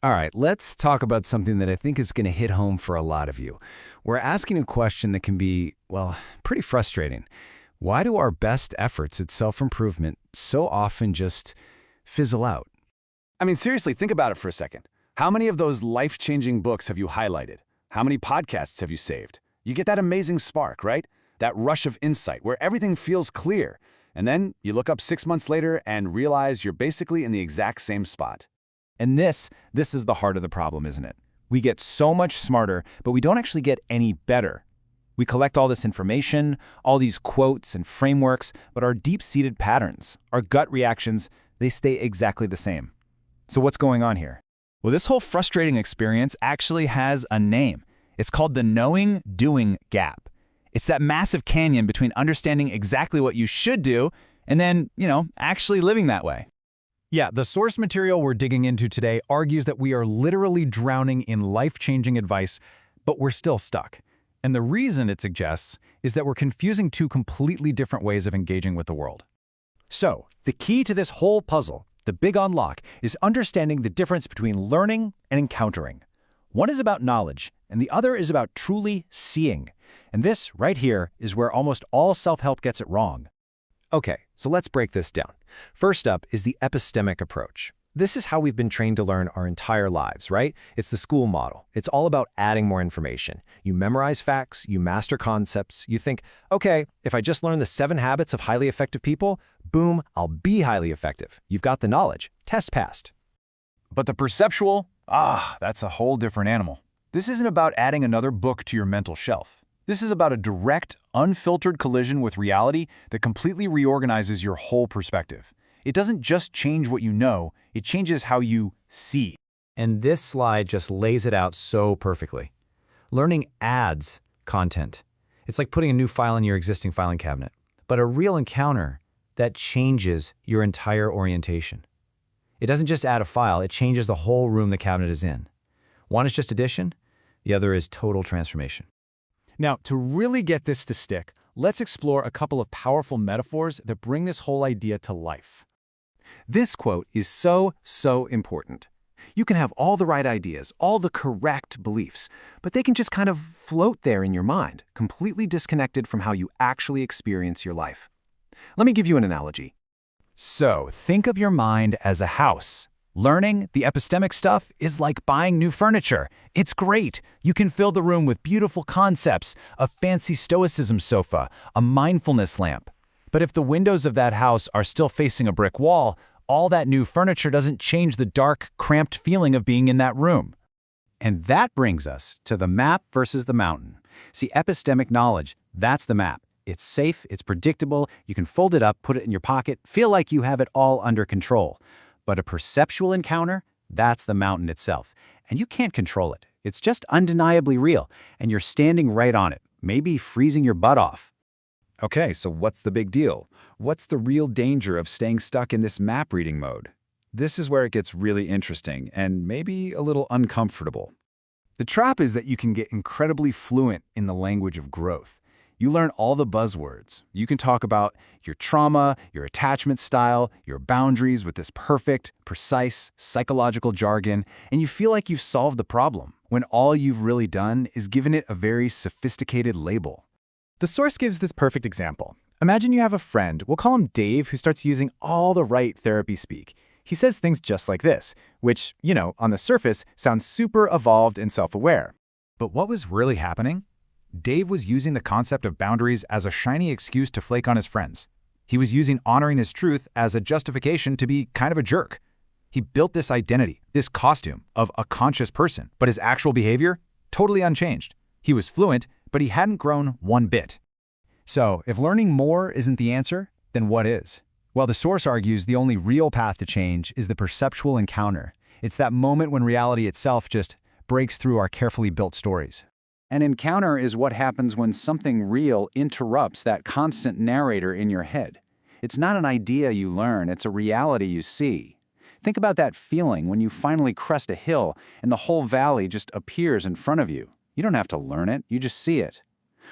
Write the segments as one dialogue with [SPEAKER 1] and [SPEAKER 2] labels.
[SPEAKER 1] All right, let's talk about something that I think is going to hit home for a lot of you. We're asking a question that can be, well, pretty frustrating. Why do our best efforts at self-improvement so often just fizzle out?
[SPEAKER 2] I mean, seriously, think about it for a second. How many of those life-changing books have you highlighted? How many podcasts have you saved? You get that amazing spark, right? That rush of insight where everything feels clear. And then you look up 6 months later and realize you're basically in the exact same spot.
[SPEAKER 3] And this is the heart of the problem, isn't it? We get so much smarter, but we don't actually get any better. We collect all this information, all these quotes and frameworks, but our deep-seated patterns, our gut reactions, they stay exactly the same. So what's going on here? Well, this whole frustrating experience actually has a name. It's called the knowing-doing gap. It's that massive canyon between understanding exactly what you should do and then, actually living that way.
[SPEAKER 4] Yeah, the source material we're digging into today argues that we are literally drowning in life-changing advice, but we're still stuck. And the reason it suggests is that we're confusing two completely different ways of engaging with the world.
[SPEAKER 3] So, the key to this whole puzzle, the big unlock, is understanding the difference between learning and encountering. One is about knowledge, and the other is about truly seeing. And this, right here, is where almost all self-help gets it wrong.
[SPEAKER 5] Okay, so let's break this down. First up is the epistemic approach. This is how we've been trained to learn our entire lives, right? It's the school model. It's all about adding more information. You memorize facts, you master concepts, you think, okay, if I just learn the 7 habits of highly effective people, boom, I'll be highly effective. You've got the knowledge. Test passed.
[SPEAKER 4] But the perceptual, that's a whole different animal. This isn't about adding another book to your mental shelf. This is about a direct, unfiltered collision with reality that completely reorganizes your whole perspective. It doesn't just change what you know, it changes how you see.
[SPEAKER 5] And this slide just lays it out so perfectly. Learning adds content. It's like putting a new file in your existing filing cabinet. But a real encounter, that changes your entire orientation. It doesn't just add a file, it changes the whole room the cabinet is in. One is just addition, the other is total transformation.
[SPEAKER 4] Now, to really get this to stick, let's explore a couple of powerful metaphors that bring this whole idea to life.
[SPEAKER 1] This quote is so important. You can have all the right ideas, all the correct beliefs, but they can just kind of float there in your mind, completely disconnected from how you actually experience your life. Let me give you an analogy.
[SPEAKER 3] So, think of your mind as a house. Learning the epistemic stuff is like buying new furniture. It's great. You can fill the room with beautiful concepts, a fancy stoicism sofa, a mindfulness lamp. But if the windows of that house are still facing a brick wall, all that new furniture doesn't change the dark, cramped feeling of being in that room.
[SPEAKER 1] And that brings us to the map versus the mountain. See, epistemic knowledge, that's the map. It's safe, it's predictable, you can fold it up, put it in your pocket, feel like you have it all under control. But a perceptual encounter, that's the mountain itself. And you can't control it. It's just undeniably real, and you're standing right on it, maybe freezing your butt off.
[SPEAKER 2] Okay, so what's the big deal? What's the real danger of staying stuck in this map reading mode? This is where it gets really interesting and maybe a little uncomfortable.
[SPEAKER 1] The trap is that you can get incredibly fluent in the language of growth. You learn all the buzzwords. You can talk about your trauma, your attachment style, your boundaries with this perfect, precise, psychological jargon, and you feel like you've solved the problem, when all you've really done is given it a very sophisticated label.
[SPEAKER 6] The source gives this perfect example. Imagine you have a friend, we'll call him Dave, who starts using all the right therapy speak. He says things just like this, which, on the surface, sounds super evolved and self-aware.
[SPEAKER 4] But what was really happening? Dave was using the concept of boundaries as a shiny excuse to flake on his friends. He was using honoring his truth as a justification to be kind of a jerk. He built this identity, this costume of a conscious person, but his actual behavior, totally unchanged. He was fluent, but he hadn't grown one bit.
[SPEAKER 3] So, if learning more isn't the answer, then what is? Well, the source argues the only real path to change is the perceptual encounter. It's that moment when reality itself just breaks through our carefully built stories.
[SPEAKER 1] An encounter is what happens when something real interrupts that constant narrator in your head. It's not an idea you learn, it's a reality you see. Think about that feeling when you finally crest a hill and the whole valley just appears in front of you. You don't have to learn it, you just see it.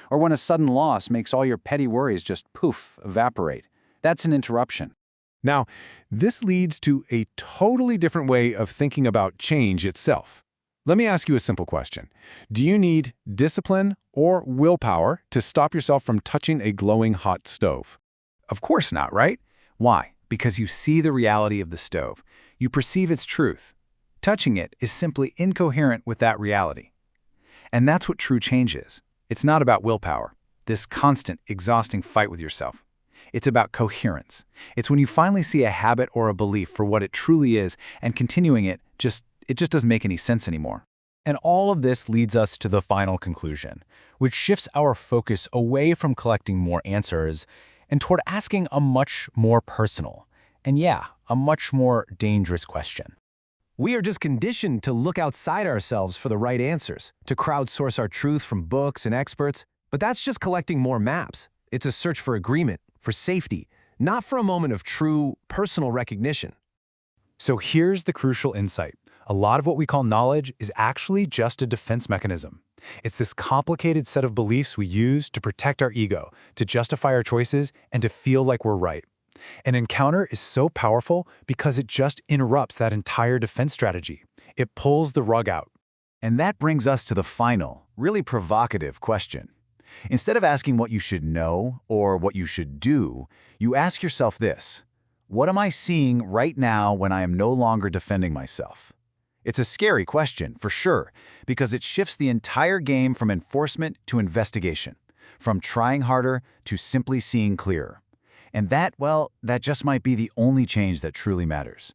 [SPEAKER 1] Or when a sudden loss makes all your petty worries just poof, evaporate. That's an interruption.
[SPEAKER 7] Now, this leads to a totally different way of thinking about change itself. Let me ask you a simple question. Do you need discipline or willpower to stop yourself from touching a glowing hot stove?
[SPEAKER 4] Of course not, right? Why? Because you see the reality of the stove. You perceive its truth. Touching it is simply incoherent with that reality. And that's what true change is. It's not about willpower, this constant, exhausting fight with yourself. It's about coherence. It's when you finally see a habit or a belief for what it truly is, and continuing it just doesn't make any sense anymore.
[SPEAKER 6] And all of this leads us to the final conclusion, which shifts our focus away from collecting more answers and toward asking a much more personal, and a much more dangerous question.
[SPEAKER 5] We are just conditioned to look outside ourselves for the right answers, to crowdsource our truth from books and experts, but that's just collecting more maps. It's a search for agreement, for safety, not for a moment of true personal recognition.
[SPEAKER 4] So here's the crucial insight. A lot of what we call knowledge is actually just a defense mechanism. It's this complicated set of beliefs we use to protect our ego, to justify our choices, and to feel like we're right. An encounter is so powerful because it just interrupts that entire defense strategy. It pulls the rug out. And that brings us to the final, really provocative question. Instead of asking what you should know or what you should do, you ask yourself this: what am I seeing right now when I am no longer defending myself? It's a scary question, for sure, because it shifts the entire game from enforcement to investigation, from trying harder to simply seeing clearer. And that just might be the only change that truly matters.